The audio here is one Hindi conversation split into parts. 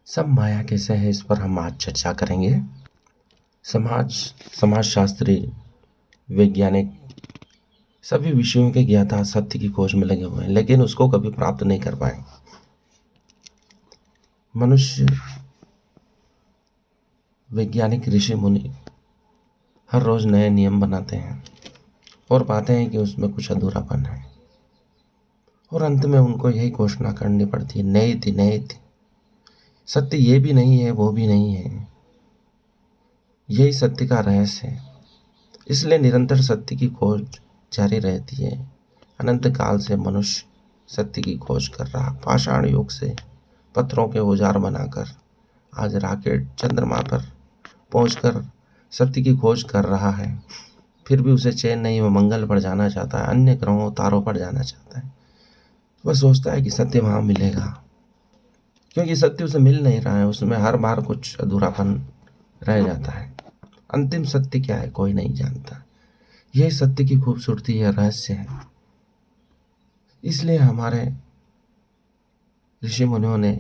सब माया कैसे है, इस पर हम आज चर्चा करेंगे। समाजशास्त्री, वैज्ञानिक सभी विषयों के ज्ञाता सत्य की खोज में लगे हुए हैं, लेकिन उसको कभी प्राप्त नहीं कर पाए। मनुष्य, वैज्ञानिक, ऋषि मुनि हर रोज नए नियम बनाते हैं और पाते हैं कि उसमें कुछ अधूरापन है, और अंत में उनको यही घोषणा करनी पड़ती है, नेति नेति। सत्य ये भी नहीं है, वो भी नहीं है, यही सत्य का रहस्य है। इसलिए निरंतर सत्य की खोज जारी रहती है। अनंत काल से मनुष्य सत्य की खोज कर रहा, पाषाण युग से पत्थरों के औजार बनाकर आज रॉकेट चंद्रमा पर पहुंचकर सत्य की खोज कर रहा है। फिर भी उसे चैन नहीं, वो मंगल पर जाना चाहता है, अन्य ग्रहों तारों पर जाना चाहता है। वह सोचता है कि सत्य वहां मिलेगा, क्योंकि सत्य उसे मिल नहीं रहा है, उसमें हर बार कुछ अधूरापन रह जाता है। अंतिम सत्य क्या है, कोई नहीं जानता। यही सत्य की खूबसूरती है, रहस्य है। इसलिए हमारे ऋषि मुनियों ने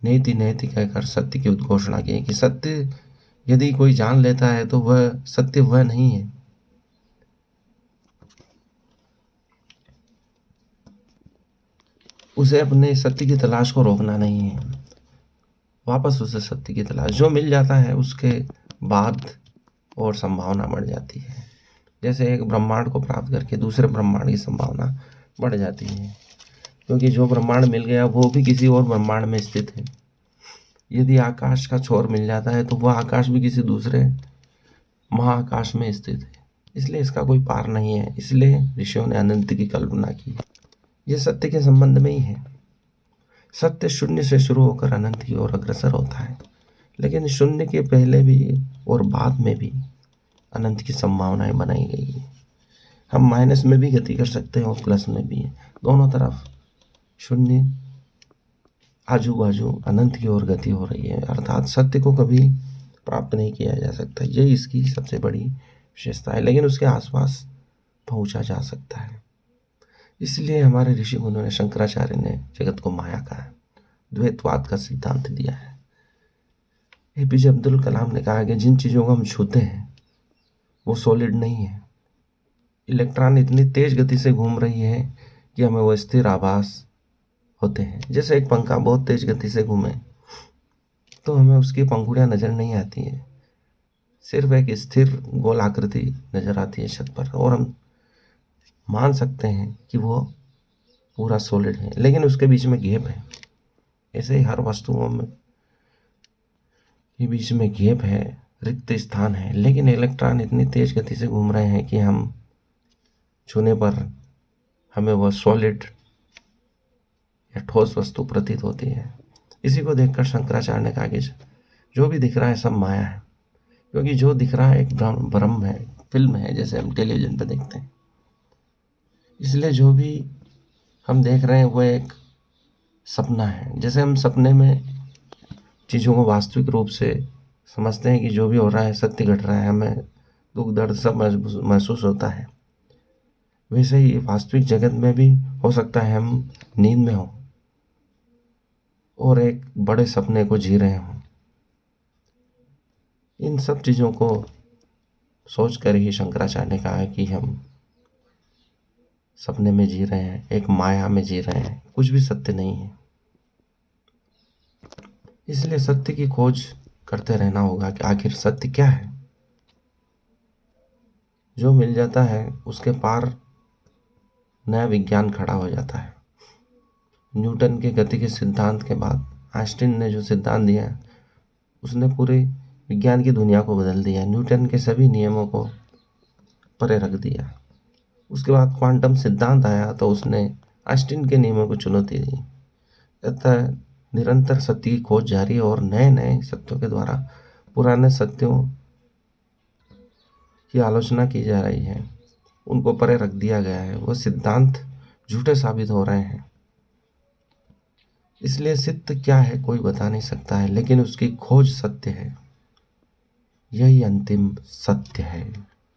नेति नेति कहकर सत्य की उद्घोषणा की कि सत्य यदि कोई जान लेता है तो वह सत्य वह नहीं है। उसे अपने सत्य की तलाश को रोकना नहीं है, वापस उसे सत्य की तलाश। जो मिल जाता है उसके बाद और संभावना बढ़ जाती है। जैसे एक ब्रह्मांड को प्राप्त करके दूसरे ब्रह्मांड की संभावना बढ़ जाती है, क्योंकि जो ब्रह्मांड मिल गया वो भी किसी और ब्रह्मांड में स्थित है। यदि आकाश का छोर मिल जाता है तो वह आकाश भी किसी दूसरे महाआकाश में स्थित है, इसलिए इसका कोई पार नहीं है। इसलिए ऋषियों ने अनंत की कल्पना की। यह सत्य के संबंध में ही है। सत्य शून्य से शुरू होकर अनंत की ओर अग्रसर होता है, लेकिन शून्य के पहले भी और बाद में भी अनंत की संभावनाएं बनाई गई है। हम माइनस में भी गति कर सकते हैं और प्लस में भी, दोनों तरफ शून्य आजू बाजू अनंत की ओर गति हो रही है। अर्थात सत्य को कभी प्राप्त नहीं किया जा सकता, यही इसकी सबसे बड़ी विशेषता है, लेकिन उसके आसपास पहुंचा जा सकता है। इसलिए हमारे ऋषि मुनियों ने, शंकराचार्य ने जगत को माया कहा, द्वैतवाद का सिद्धांत दिया है। एपीजे अब्दुल कलाम ने कहा कि जिन चीज़ों को हम छूते हैं वो सॉलिड नहीं है। इलेक्ट्रॉन इतनी तेज गति से घूम रही है कि हमें वो स्थिर आभास होते हैं। जैसे एक पंखा बहुत तेज गति से घूमे तो हमें उसकी पंखुड़ियाँ नज़र नहीं आती हैं, सिर्फ एक स्थिर गोल आकृति नज़र आती है छत पर, और हम मान सकते हैं कि वो पूरा सॉलिड है, लेकिन उसके बीच में गैप है। ऐसे ही हर वस्तुओं में के बीच में गैप है, रिक्त स्थान है, लेकिन इलेक्ट्रॉन इतनी तेज गति से घूम रहे हैं कि हम छूने पर हमें वह सॉलिड या ठोस वस्तु प्रतीत होती है। इसी को देखकर शंकराचार्य ने कहा कि जो भी दिख रहा है सब माया है, क्योंकि जो दिख रहा है एक भ्रम है, फिल्म है, जैसे हम टेलीविज़न पर देखते हैं। इसलिए जो भी हम देख रहे हैं वो एक सपना है। जैसे हम सपने में चीज़ों को वास्तविक रूप से समझते हैं कि जो भी हो रहा है सत्य घट रहा है, हमें दुख दर्द सब महसूस होता है, वैसे ही वास्तविक जगत में भी हो सकता है हम नींद में हों और एक बड़े सपने को जी रहे हों। इन सब चीज़ों को सोच कर ही शंकराचार्य ने कहा है कि हम सपने में जी रहे हैं, एक माया में जी रहे हैं, कुछ भी सत्य नहीं है। इसलिए सत्य की खोज करते रहना होगा कि आखिर सत्य क्या है। जो मिल जाता है उसके पार नया विज्ञान खड़ा हो जाता है। न्यूटन के गति के सिद्धांत के बाद आइंस्टीन ने जो सिद्धांत दिया, उसने पूरे विज्ञान की दुनिया को बदल दिया। न्यूटन के सभी नियमों को परे रख दिया। उसके बाद क्वांटम सिद्धांत आया तो उसने आइंस्टीन के नियमों को चुनौती दी। अतः निरंतर सत्य की खोज जारी है और नए नए सत्यों के द्वारा पुराने सत्यों की आलोचना की जा रही है, उनको परे रख दिया गया है। वो सिद्धांत झूठे साबित हो रहे हैं। इसलिए सत्य क्या है कोई बता नहीं सकता है, लेकिन उसकी खोज सत्य है, यही अंतिम सत्य है।